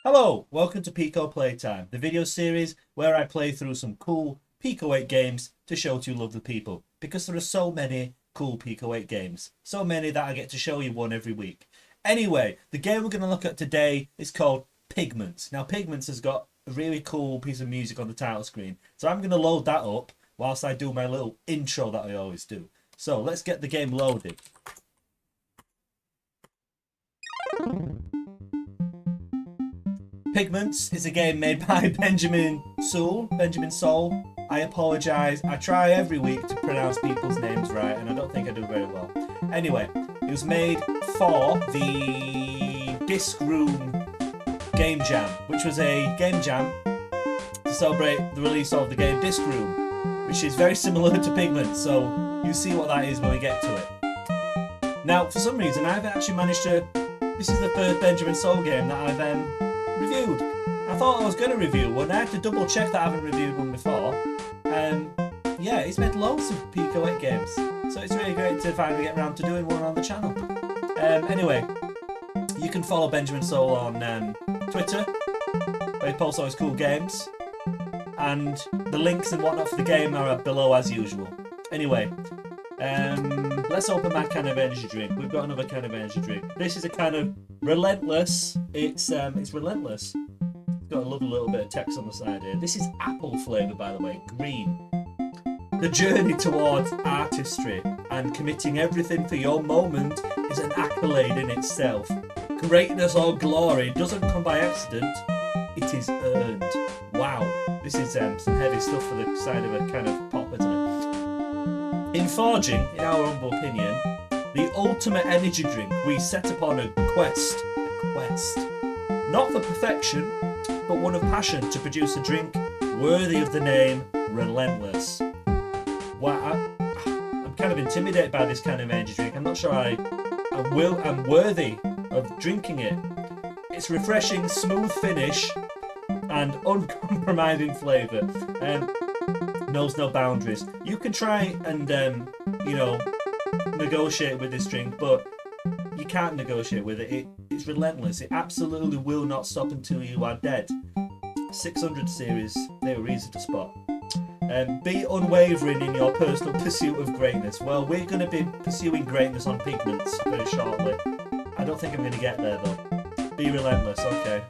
Hello, welcome to Pico Playtime, the video series where I play through some cool Pico 8 games to show to you lovely people, because there are so many cool Pico 8 games, so many that I get to show you one every week. Anyway, the game we're going to look at today is called Pigments. Now Pigments has got a really cool piece of music on the title screen, so I'm going to load that up whilst I do my little intro that I always do. So let's get the game loaded. Pigments is a game made by Benjamin Soule. I apologise. I try every week to pronounce people's names right, and I don't think I do very well. Anyway, it was made for the Disc Room Game Jam, which was a game jam to celebrate the release of the game Disc Room, which is very similar to Pigments, so you'll see what that is when we get to it. Now, for some reason, I've actually managed to... This is the first Benjamin Soule game that I've reviewed. I thought I was going to review one. I had to double check that I haven't reviewed one before. Yeah, he's made loads of Pico 8 games, so it's really great to finally get around to doing one on the channel. Anyway, you can follow Benjamin Soule on Twitter, where he posts all his cool games, and the links and whatnot for the game are below as usual. Anyway, let's open my can of energy drink. We've got another can of energy drink. This is a kind of relentless. It's relentless. It's got a lovely little bit of text on the side here. This is apple flavour, by the way, green. The journey towards artistry and committing everything for your moment is an accolade in itself. Greatness or glory doesn't come by accident, it is earned. Wow, this is some heavy stuff for the side of a kind of pop, isn't it? In forging, in our humble opinion, the ultimate energy drink, we set upon a quest, not for perfection, but one of passion to produce a drink worthy of the name Relentless. Wow, I'm kind of intimidated by this kind of energy drink. I'm not sure I'm worthy of drinking it. It's refreshing, smooth finish, and uncompromising flavour. Knows no boundaries. You can try and negotiate with this drink, but you can't negotiate with it. It's relentless. It absolutely will not stop until you are dead. 600 series, they were easy to spot. Be unwavering in your personal pursuit of greatness. Well, we're going to be pursuing greatness on Pigments very shortly. I don't think I'm going to get there though. Be relentless, okay.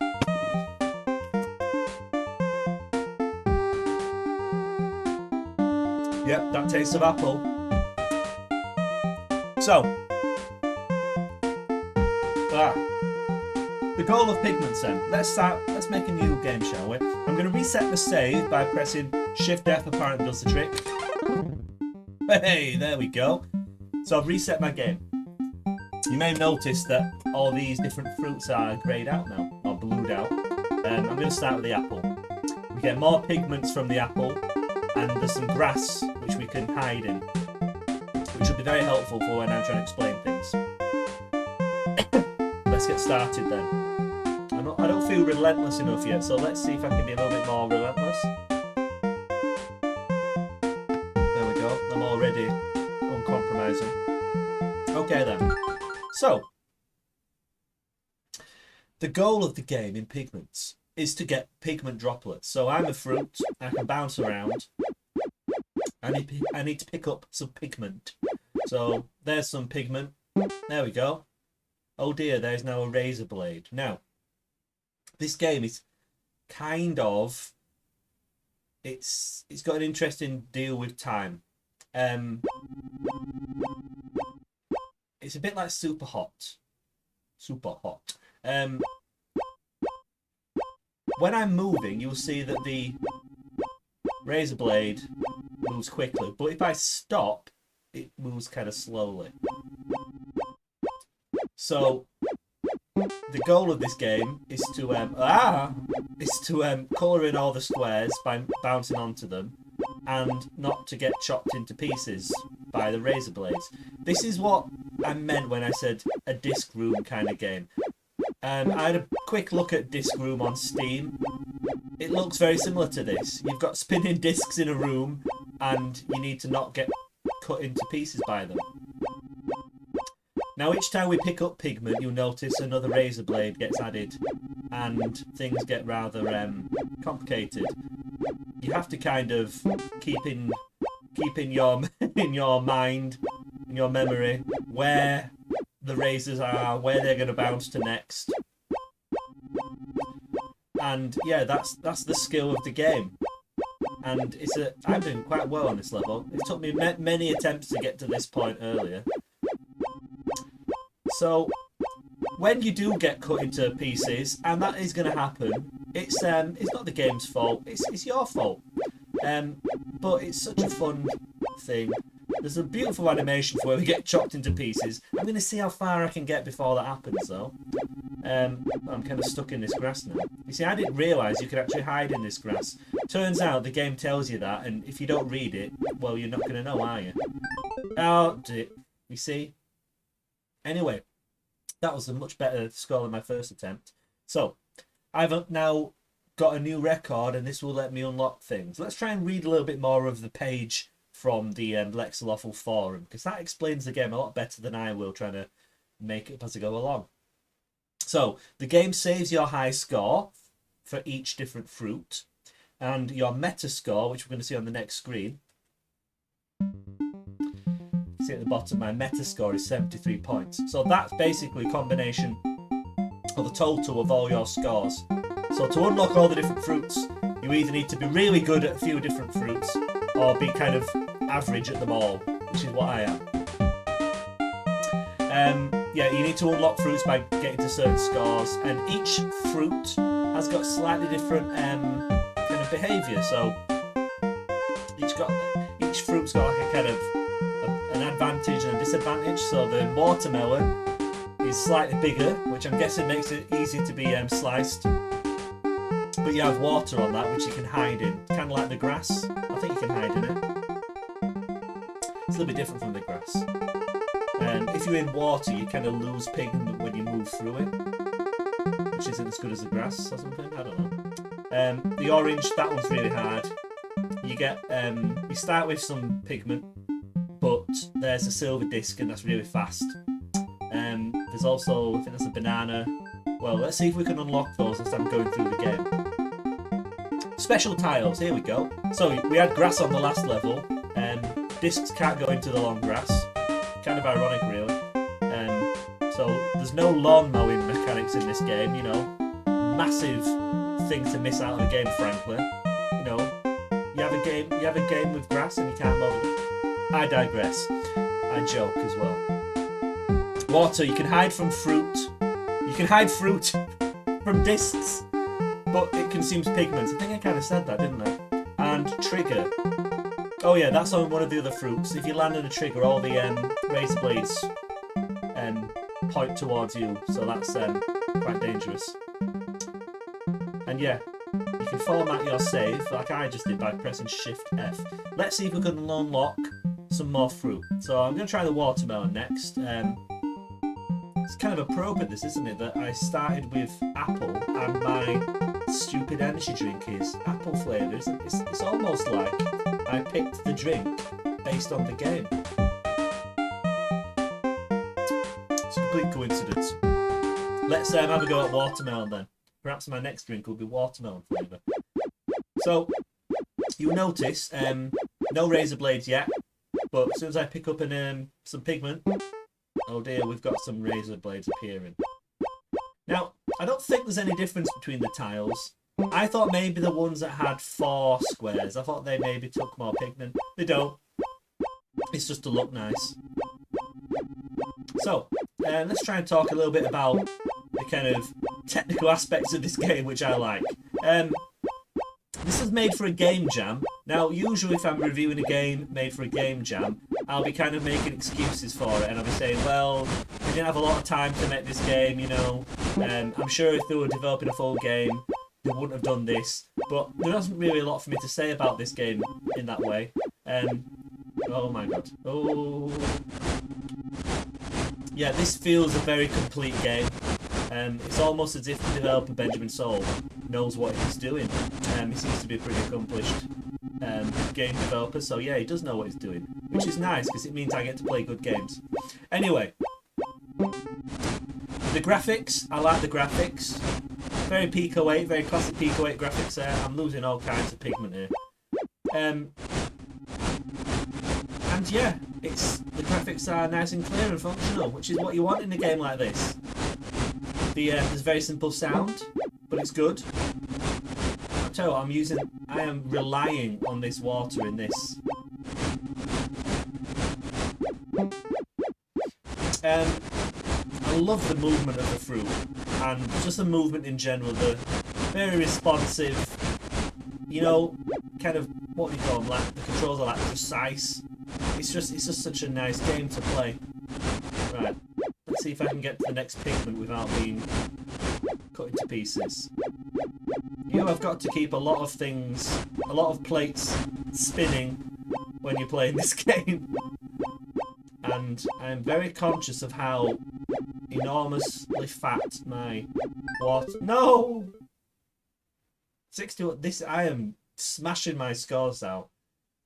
Yep, that tastes of apple. So, the goal of Pigments then. Let's make a new game, shall we? I'm going to reset the save by pressing Shift F, apparently does the trick. Hey, there we go. So I've reset my game. You may notice that all these different fruits are greyed out now, or blued out. I'm going to start with the apple. We get more pigments from the apple, and there's some grass which we can hide in, which will be very helpful for when I'm trying to explain things. Let's get started then. I don't feel relentless enough yet, so let's see if I can be a little bit more relentless. There we go, I'm already uncompromising. Okay then. So, the goal of the game in Pigments is to get pigment droplets. So I'm a fruit, I can bounce around. I need to pick up some pigment. So there's some pigment. There we go. Oh dear, there's now a razor blade. Now, this game is kind of... It's got an interesting deal with time. It's a bit like Super Hot. When I'm moving, you'll see that the razor blade moves quickly, but if I stop, it moves kind of slowly. So the goal of this game is to colour in all the squares by bouncing onto them, and not to get chopped into pieces by the razor blades. This is what I meant when I said a disc room kind of game. I had a quick look at Disc Room on Steam. It looks very similar to this. You've got spinning discs in a room, and you need to not get cut into pieces by them. Now each time we pick up Pigment, you'll notice another razor blade gets added, and things get rather complicated. You have to kind of keep in your in your mind, in your memory, where the razors are, where they're going to bounce to next. And yeah, that's the skill of the game. And I'm doing quite well on this level. It took me many attempts to get to this point earlier. So when you do get cut into pieces, and that is going to happen, it's not the game's fault. It's your fault. But it's such a fun thing. There's a beautiful animation for where we get chopped into pieces. I'm going to see how far I can get before that happens, though. I'm kind of stuck in this grass now. You see, I didn't realise you could actually hide in this grass. Turns out the game tells you that, and if you don't read it, well, you're not going to know, are you? Oh, you see? Anyway, that was a much better score than my first attempt. So, I've now got a new record, and this will let me unlock things. Let's try and read a little bit more of the page from the Lexaloffle forum, because that explains the game a lot better than I will, trying to make it as I go along. So, the game saves your high score for each different fruit, and your meta score, which we're going to see on the next screen. See at the bottom, my meta score is 73 points. So that's basically a combination of the total of all your scores. So to unlock all the different fruits, you either need to be really good at a few different fruits, or be kind of average at them all, which is what I am. Yeah, you need to unlock fruits by getting to certain scores, and each fruit has got slightly different kind of behaviour. So each fruit's got like a kind of an advantage and a disadvantage. So the watermelon is slightly bigger, which I'm guessing makes it easy to be sliced. But you have water on that, which you can hide in, kind of like the grass. I think you can hide in it. It's a little bit different from the grass. If you're in water, you kind of lose pigment when you move through it, which isn't as good as the grass or something. I don't know. The orange, that one's really hard. You get you start with some pigment, but there's a silver disc, and that's really fast. There's also, I think that's a banana. Well, let's see if we can unlock those as I'm going through the game. Special tiles, here we go. So we had grass on the last level. Discs can't go into the long grass. Kind of ironic, really. So there's no lawn mowing mechanics in this game, you know. Massive thing to miss out on the game, frankly. You know, you have a game with grass and you can't mow it. I digress. I joke as well. Water, you can hide from fruit. You can hide fruit from discs, but it consumes pigments. I think I kind of said that, didn't I? And trigger. Oh yeah, that's on one of the other fruits. If you land on a trigger, all the razor blades point towards you, so that's quite dangerous. And yeah, you can format your save, like I just did by pressing Shift F. Let's see if we can unlock some more fruit. So I'm going to try the watermelon next. It's kind of appropriate, this, isn't it, that I started with apple and my stupid energy drink is apple flavours. It's almost like I picked the drink based on the game. It's a complete coincidence. Let's have a go at watermelon then. Perhaps my next drink will be watermelon flavour. So, you'll notice, no razor blades yet, but as soon as I pick up some pigment, oh dear, we've got some razor blades appearing. Now, I don't think there's any difference between the tiles. I thought maybe the ones that had 4 squares, I thought they maybe took more pigment. They don't. It's just to look nice. So, let's try and talk a little bit about the kind of technical aspects of this game, which I like. This is made for a game jam. Now, usually if I'm reviewing a game made for a game jam, I'll be kind of making excuses for it, and I'll be saying, well, we didn't have a lot of time to make this game, you know. I'm sure if they were developing a full game, they wouldn't have done this. But there isn't really a lot for me to say about this game in that way. Oh my god. Oh. Yeah, this feels a very complete game. It's almost as if the developer, Benjamin Soule, knows what he's doing. He seems to be a pretty accomplished game developer, so yeah, he does know what he's doing, which is nice because it means I get to play good games. Anyway, The graphics, I like the graphics. Very Pico 8, very classic Pico 8 graphics there. I'm losing all kinds of pigment here. And yeah, the graphics are nice and clear and functional, which is what you want in a game like this. There's very simple sound, but it's good. I'll tell you what, I am relying on this water in this. I love the movement of the fruit, and just the movement in general, the very responsive, you know, kind of, what do you call them, like, the controls are like precise. It's just such a nice game to play. Right, let's see if I can get to the next pigment without being cut into pieces. You have got to keep a lot of plates spinning when you're playing this game. And I'm very conscious of how enormously fat my water... No! 61. I am smashing my scores out.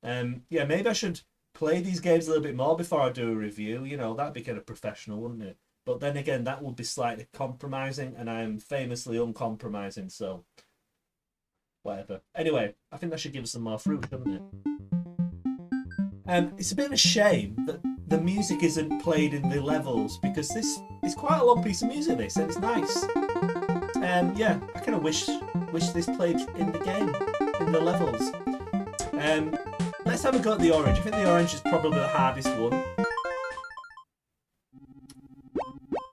Yeah, maybe I should play these games a little bit more before I do a review. You know, that'd be kind of professional, wouldn't it? But then again, that would be slightly compromising, and I'm famously uncompromising, so... whatever. Anyway, I think that should give us some more fruit, shouldn't it? It's a bit of a shame that the music isn't played in the levels, because this is quite a long piece of music, this, and it's nice. Yeah, I kind of wish this played in the game, in the levels. Let's have a go at the orange. I think the orange is probably the hardest one.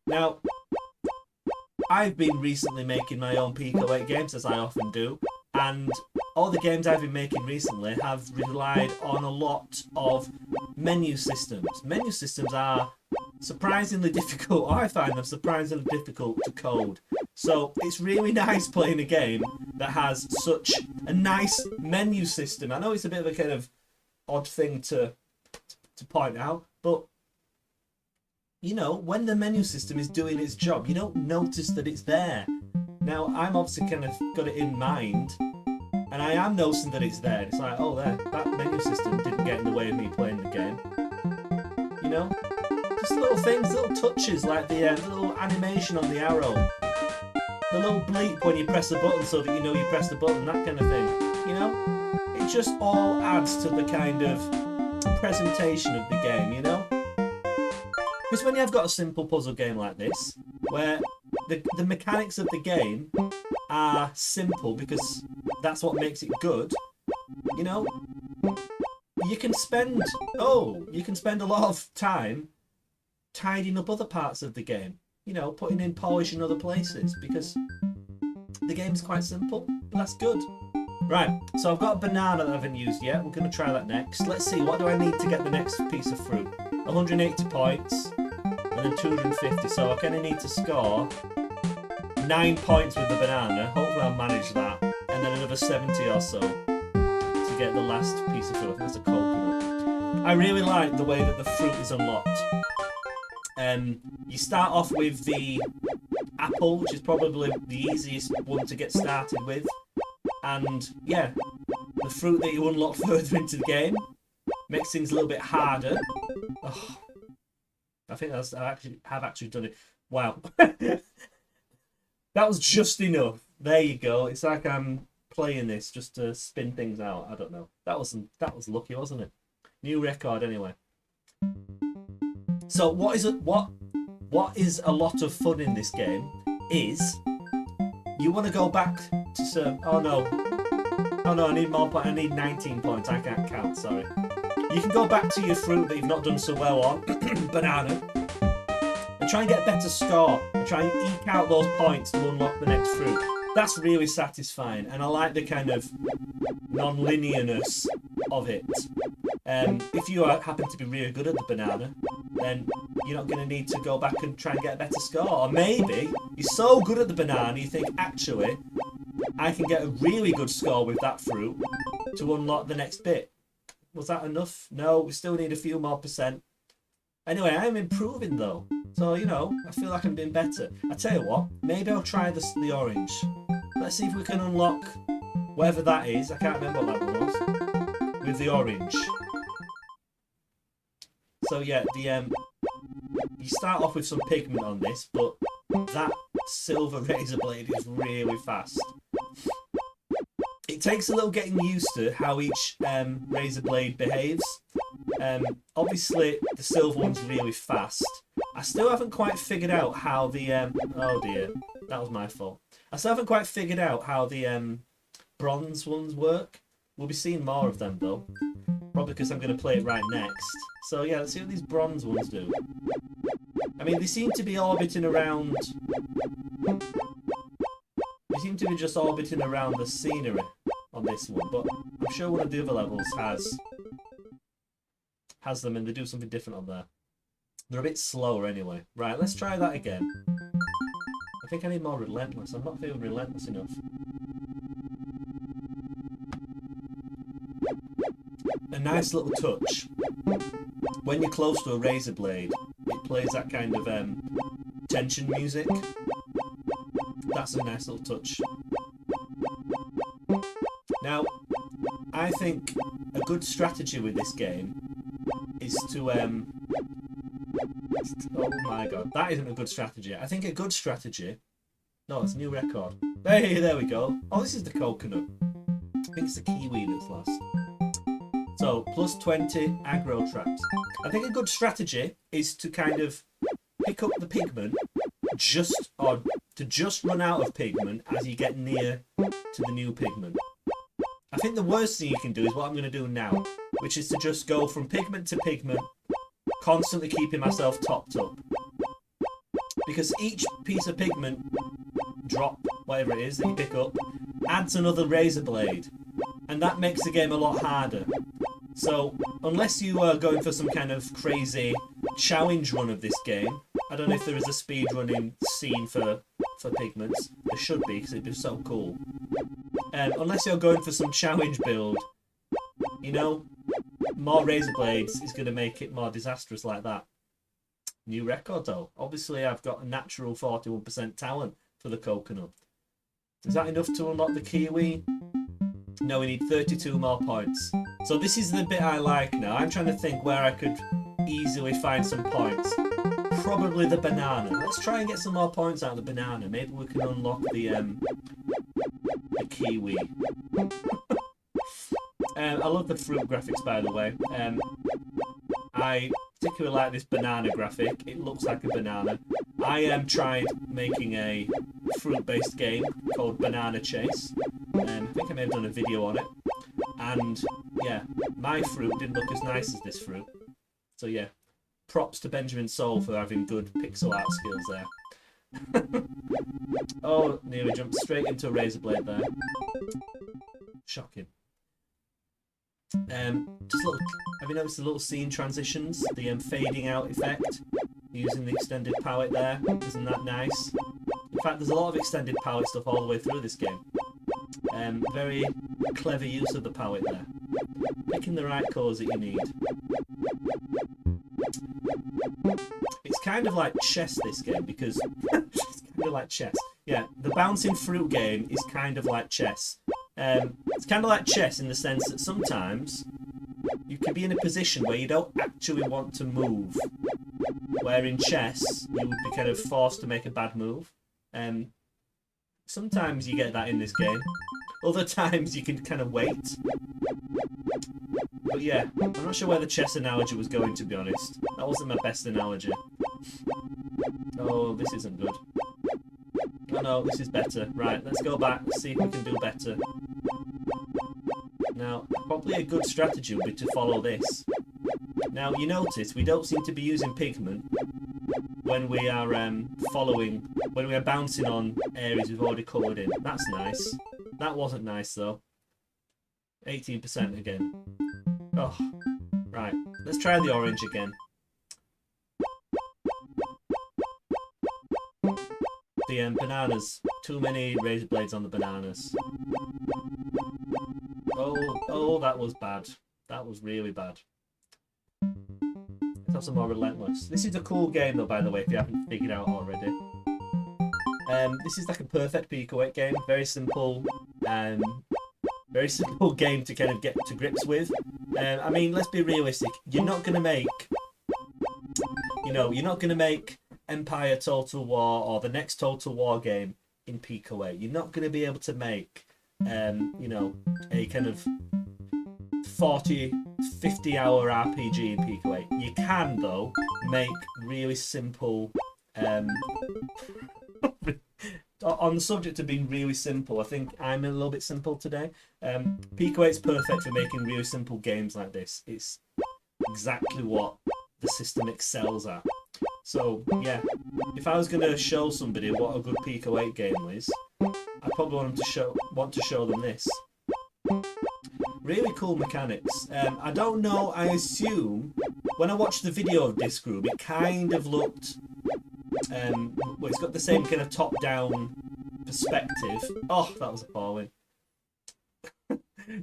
Now, I've been recently making my own Pico 8 games, as I often do, and all the games I've been making recently have relied on a lot of menu systems. Menu systems are surprisingly difficult, or I find them surprisingly difficult to code. So it's really nice playing a game that has such a nice menu system. I know it's a bit of a kind of odd thing to point out, but you know, when the menu system is doing its job, you don't notice that it's there. Now, I'm obviously kind of got it in mind, and I am noticing that it's there. It's like, oh, there, that menu system didn't get in the way of me playing the game. You know? Just little things, little touches, like the little animation on the arrow. The little bleep when you press a button so that you know you pressed the button, that kind of thing. You know? It just all adds to the kind of presentation of the game, you know? Because when you've got a simple puzzle game like this, where the mechanics of the game are simple because that's what makes it good, you know, you can spend a lot of time tidying up other parts of the game, you know, putting in polish in other places, because the game's quite simple, but that's good. Right, so I've got a banana that I haven't used yet. We're going to try that next. Let's see, what do I need to get the next piece of fruit? 180 points, and then 250, so I kind of need to score 9 points with the banana. Hopefully I'll manage that, and then another 70 or so to get the last piece of fruit. I think that's a coconut. I really like the way that the fruit is unlocked. You start off with the apple, which is probably the easiest one to get started with. And yeah, the fruit that you unlock further into the game makes things a little bit harder. Oh, I think I have actually done it. Wow. That was just enough. There you go. It's like I'm playing this just to spin things out. I don't know. That was lucky, wasn't it? New record anyway. So what is a lot of fun in this game is you want to go back to some... Oh no, I need more points. I need 19 points. I can't count, sorry. You can go back to your fruit that you've not done so well on, banana, and try and get a better score, and try and eke out those points to unlock the next fruit. That's really satisfying, and I like the kind of non-linearness of it. If you happen to be really good at the banana, then you're not going to need to go back and try and get a better score. Or maybe you're so good at the banana, you think, actually, I can get a really good score with that fruit to unlock the next bit. Was that enough? No, we still need a few more percent. Anyway, I am improving though. So, you know, I feel like I'm doing better. I tell you what, maybe I'll try the orange. Let's see if we can unlock whatever that is. I can't remember what that one was. With the orange. So yeah, you you start off with some pigment on this, but that silver razor blade is really fast. It takes a little getting used to how each razor blade behaves. Obviously, the silver one's really fast. I still haven't quite figured out how the... oh dear, that was my fault. I still haven't quite figured out how the bronze ones work. We'll be seeing more of them though. Probably because I'm going to play it right next. So yeah, let's see what these bronze ones do. I mean, they seem to be orbiting around... They seem to be just orbiting around the scenery on this one, but I'm sure one of the other levels has them, and they do something different on there. They're a bit slower anyway. Right, let's try that again. I think I need more relentless. I'm not feeling relentless enough. A nice little touch. When you're close to a razor blade, it plays that kind of tension music. That's a nice little touch. Now, I think a good strategy with this game is to oh my god, that isn't a good strategy. I think a good strategy... No, it's a new record. Hey, there we go. Oh, this is the coconut. I think it's the kiwi that's last. So, plus 20 aggro traps. I think a good strategy is to kind of pick up the pigment to just run out of pigment as you get near to the new pigment. I think the worst thing you can do is what I'm going to do now, which is to just go from pigment to pigment, constantly keeping myself topped up. Because each piece of pigment drop, whatever it is that you pick up, adds another razor blade. And that makes the game a lot harder. So, unless you are going for some kind of crazy challenge run of this game, I don't know if there is a speedrunning scene for pigments. There should be, because it'd be so cool. Unless you're going for some challenge build, you know, more razor blades is going to make it more disastrous like that. New record though. Obviously I've got a natural 41% talent for the coconut. Is that enough to unlock the kiwi? No, we need 32 more points. So this is the bit I like now. I'm trying to think where I could easily find some points. Probably the banana. Let's try and get some more points out of the banana. Maybe we can unlock the kiwi. I love the fruit graphics, by the way. I particularly like this banana graphic. It looks like a banana. I tried making a fruit-based game called Banana Chase. I think I may have done a video on it. And, yeah, my fruit didn't look as nice as this fruit. So, yeah, props to Benjamin Soule for having good pixel art skills there. Oh, nearly jumped straight into a razor blade there. Shocking. Just little. Have you noticed the little scene transitions? The fading out effect using the extended palette there. Isn't that nice? In fact, there's a lot of extended palette stuff all the way through this game. Very clever use of the palette there. Picking the right colours that you need. It's kind of like chess, this game, because it's kind of like chess. Yeah, the bouncing fruit game is kind of like chess. It's kind of like chess in the sense that sometimes you can be in a position where you don't actually want to move. Where in chess, you would be kind of forced to make a bad move. Sometimes you get that in this game. Other times you can kind of wait. But yeah, I'm not sure where the chess analogy was going, to be honest. That wasn't my best analogy. Oh, this isn't good. Oh no, this is better. Right, let's go back, see if we can do better. Now, probably a good strategy would be to follow this. Now, you notice we don't seem to be using pigment when we are when we are bouncing on areas we've already covered in. That's nice. That wasn't nice though. 18% again. Oh, right. Let's try the orange again. The bananas. Too many razor blades on the bananas. Oh, that was bad. That was really bad. Let's have some more relentless. This is a cool game though, by the way, if you haven't figured out already. This is like a perfect Pico 8 game. Very simple game to kind of get to grips with. I mean, let's be realistic. You're not going to make You know, you're not going to make Empire Total War or the next Total War game in Pico 8. You're not going to be able to make, you know, a kind of 40, 50 hour RPG in Pico 8. You can, though, make really simple... on the subject of being really simple, I think I'm a little bit simple today. Pico 8 is perfect for making really simple games like this. It's exactly what the system excels at. So yeah, if I was going to show somebody what a good Pico 8 game is, I probably want to show them this. Really cool mechanics. I don't know, I assume when I watched the video of this group, it kind of looked well, it's got the same kind of top-down perspective. Oh, that was appalling.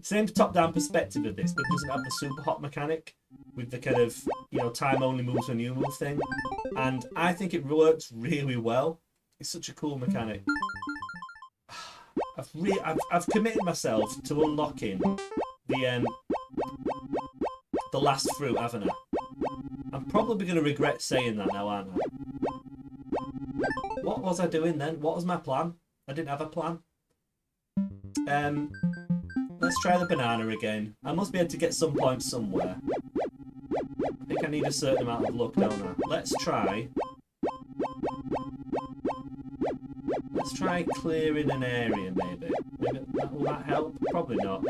Same top-down perspective of this, but doesn't have the super hot mechanic with the kind of, you know, time only moves when you move thing. And I think it works really well. It's such a cool mechanic. I've committed myself to unlocking the last fruit, haven't I? I'm probably going to regret saying that now, aren't I? What was I doing then? What was my plan? I didn't have a plan. Let's try the banana again. I must be able to get some points somewhere. I think I need a certain amount of luck, don't I? Let's try clearing an area, maybe. Will that help? Probably not.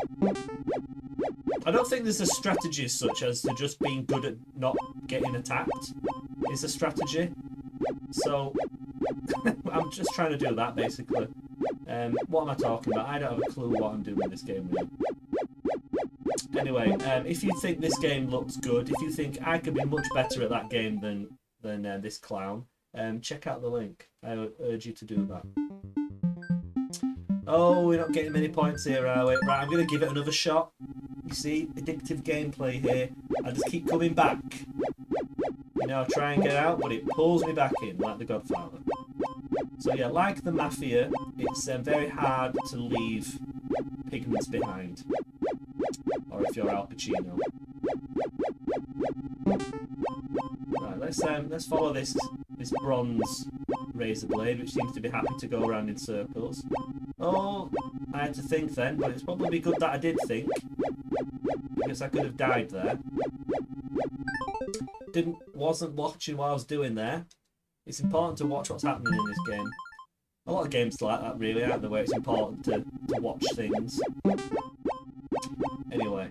I don't think there's a strategy as such as to just being good at not getting attacked. It's a strategy. So, I'm just trying to do that, basically. What am I talking about? I don't have a clue what I'm doing with this game, really. Anyway, if you think this game looks good, if you think I could be much better at that game than this clown, check out the link. I urge you to do that. Oh, we're not getting many points here, are we? Right, I'm going to give it another shot. You see, addictive gameplay here. I just keep coming back. You know, I try and get out, but it pulls me back in, like the Godfather. So yeah, like the Mafia, it's very hard to leave Pigments behind. Or if you're Al Pacino. Right, let's follow this bronze razor blade, which seems to be happy to go around in circles. Oh, I had to think then, but it's probably good that I did think, because I could have died there. Wasn't watching what I was doing there. It's important to watch what's happening in this game. A lot of games like that, really, aren't they, where it's important to watch things. Anyway.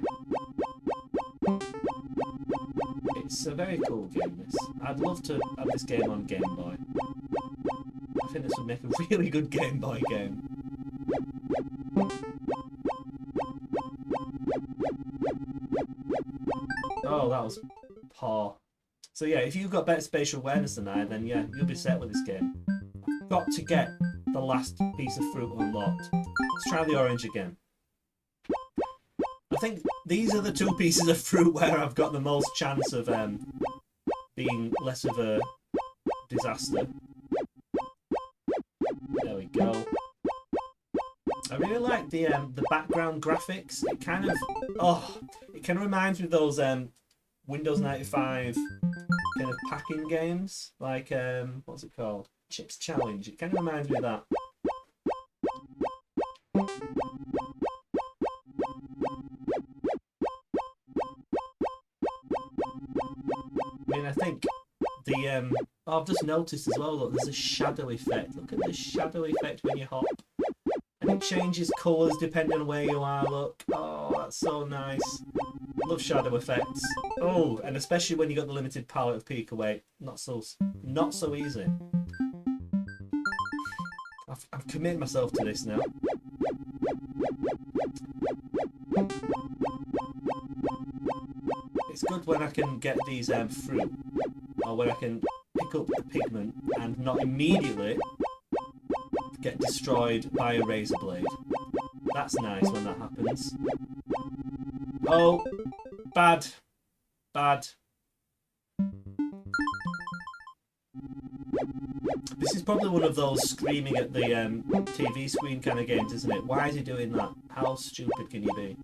It's a very cool game, this. I'd love to have this game on Game Boy. I think this would make a really good Game Boy game. Oh, that was poor. So yeah, if you've got better spatial awareness than I, then yeah, you'll be set with this game. I've got to get the last piece of fruit unlocked. Let's try the orange again. I think these are the two pieces of fruit where I've got the most chance of being less of a disaster. There we go. I really like the background graphics. It kind of reminds me of those Windows 95 kind of packing games, like what's it called? Chips Challenge. It kind of reminds me of that. I mean, I think the I've just noticed as well. Look, there's a shadow effect. Look at the shadow effect when you hop, and it changes colours depending on where you are. Look, oh, that's so nice. Love shadow effects. Oh, and especially when you got the limited palette of Pico 8, not so easy. I've committed myself to this now. It's good when I can get these fruit, or when I can pick up the pigment and not immediately get destroyed by a razor blade. That's nice when that happens. Oh, bad. This is probably one of those screaming at the TV screen kind of games, isn't it? Why is he doing that? How stupid can you be?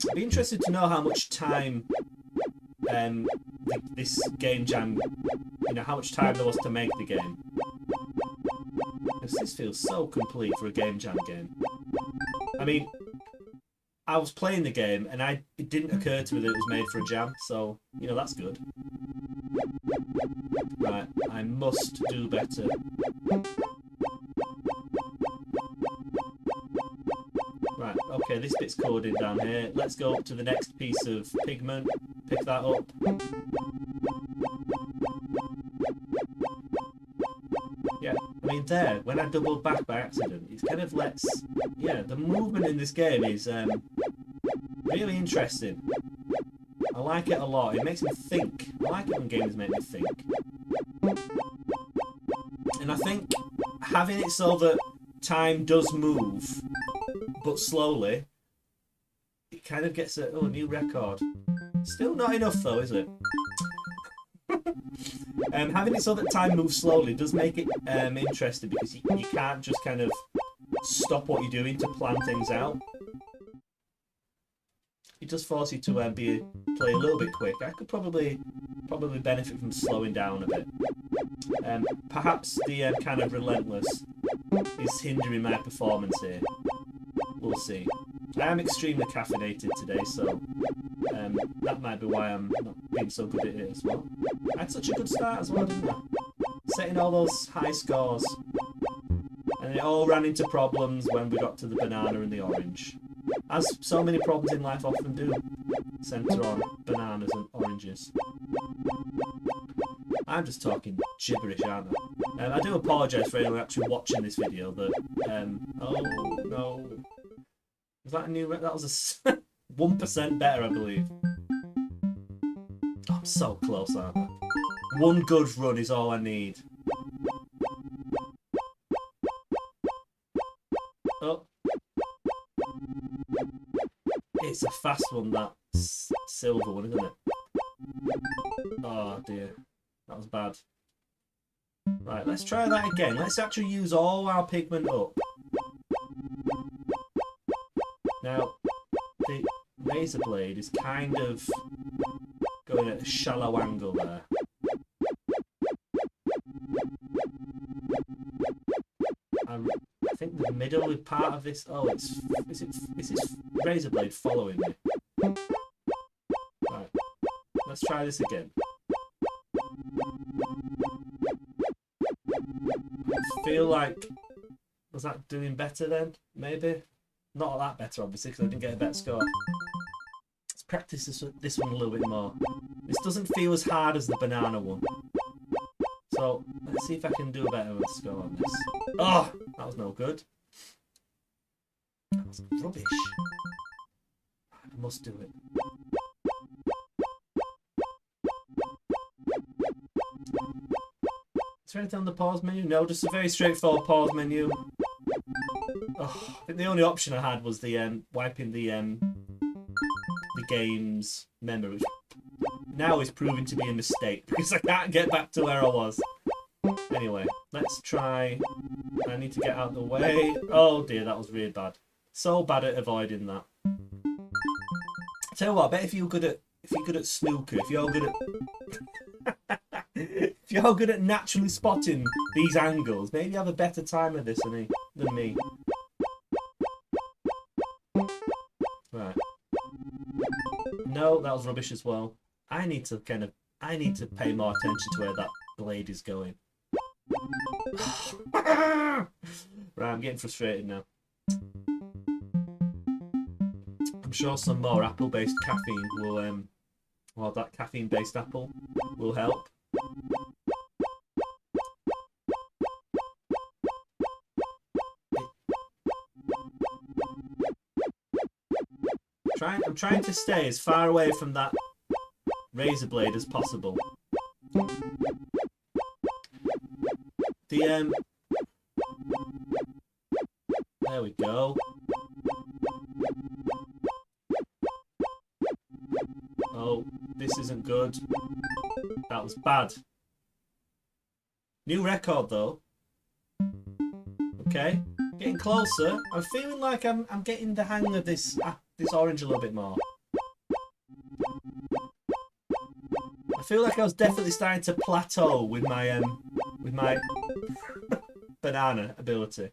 I'd be interested to know how much time this game jam, you know, how much time there was to make the game. This feels so complete for a game jam game. I mean, I was playing the game and it didn't occur to me that it was made for a jam, so, you know, that's good. Right, I must do better. Right, okay, this bit's coded down here. Let's go up to the next piece of pigment, pick that up. Yeah, I mean there, when I doubled back by accident, it kind of lets... Yeah, the movement in this game is really interesting. I like it a lot. It makes me think. I like it when games make me think. And I think having it so that time does move, but slowly, it kind of gets a new record. Still not enough though, is it? Having it so that time moves slowly does make it interesting, because you can't just kind of stop what you're doing to plan things out. It does force you to play a little bit quick. I could probably benefit from slowing down a bit. Perhaps the kind of relentless is hindering my performance here. We'll see. I am extremely caffeinated today, so that might be why I'm not being so good at it as well. I had such a good start as well, didn't I? Setting all those high scores. And it all ran into problems when we got to the banana and the orange. As so many problems in life often do, centre on bananas and oranges. I'm just talking gibberish, aren't I? I do apologise for anyone actually watching this video that... oh, no. Was that a new... That was a 1% better, I believe. Oh, I'm so close, aren't I? One good run is all I need. Oh. It's a fast one, that silver one, isn't it? Oh dear, that was bad. Right, let's try that again. Let's actually use all our pigment up. Now, the razor blade is kind of going at a shallow angle there. I think the middle part of this... Oh, is it razor blade following me? Right, let's try this again. I feel like... Was that doing better then? Maybe? Not that better, obviously, because I didn't get a better score. Let's practice this one a little bit more. This doesn't feel as hard as the banana one. So, let's see if I can do a better score on this. Oh! That was no good. That was rubbish. I must do it. Is there anything on the pause menu? No, just a very straightforward pause menu. Oh, I think the only option I had was the wiping the game's memory, which now is proving to be a mistake because I can't get back to where I was. Anyway, let's try. I need to get out of the way. Oh dear, that was really bad. So bad at avoiding that. Tell you what, I bet if you're good at snooker, if you're good at if you're good at naturally spotting these angles, maybe you have a better time of this than me. Right. No, that was rubbish as well. I need to pay more attention to where that blade is going. Right, I'm getting frustrated now. I'm sure some more apple-based caffeine will, well, that caffeine-based apple will help. I'm trying to stay as far away from that razor blade as possible. There we go. Oh, this isn't good. That was bad. New record though. Okay, getting closer. I'm feeling like I'm getting the hang of this orange a little bit more. feel like I was definitely starting to plateau with my banana ability.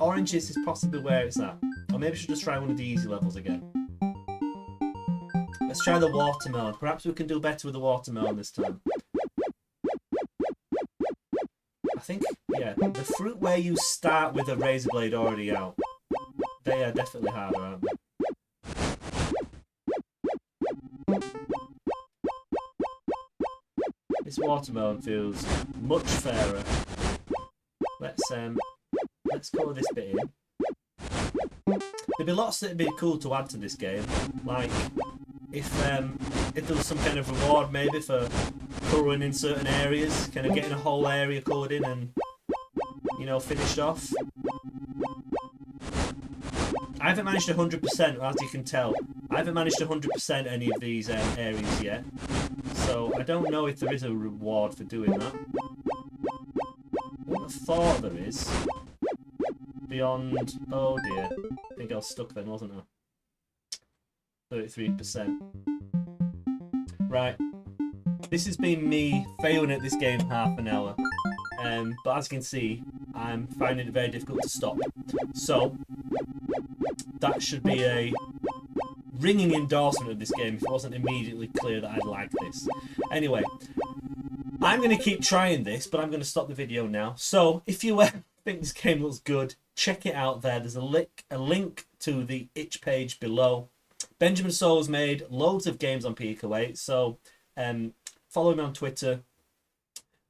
Oranges is possibly where it's at. Or maybe I should just try one of the easy levels again. Let's try the watermelon. Perhaps we can do better with the watermelon this time. I think, yeah, the fruit where you start with a razor blade already out, they are definitely harder, aren't they? This watermelon feels much fairer. Let's colour this bit in. There'd be lots that'd be cool to add to this game, like if there was some kind of reward maybe for colouring in certain areas, kind of getting a whole area coloured in and, you know, finished off. I haven't managed 100%, as you can tell. I haven't managed 100% any of these areas yet, so I don't know if there is a reward for doing that. I wouldn't have thought there is. Beyond... Oh dear. I think I was stuck then, wasn't I? 33%. Right. This has been me failing at this game half an hour. But as you can see, I'm finding it very difficult to stop. So, that should be a ringing endorsement of this game if it wasn't immediately clear that I'd like this. Anyway, I'm going to keep trying this, but I'm going to stop the video now. So, if you think this game looks good, check it out there. There's a link to the itch page below. Benjamin Soule has made loads of games on Pico 8, so follow him on Twitter.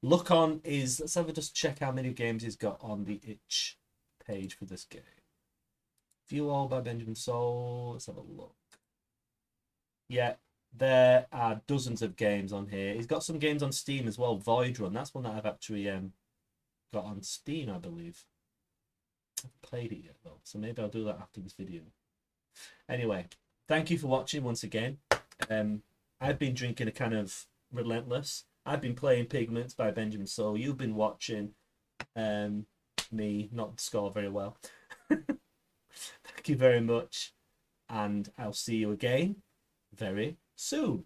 Look on his... Let's have a just check how many games he's got on the itch page for this game. View all by Benjamin Soule. Let's have a look. Yeah, there are dozens of games on here. He's got some games on Steam as well. Void Run. That's one that I've actually got on Steam, I believe. I haven't played it yet, though, so maybe I'll do that after this video. Anyway, thank you for watching once again. I've been drinking a can of Relentless. I've been playing Pigments by Benjamin Soule. You've been watching me not score very well. Thank you very much, and I'll see you again very soon.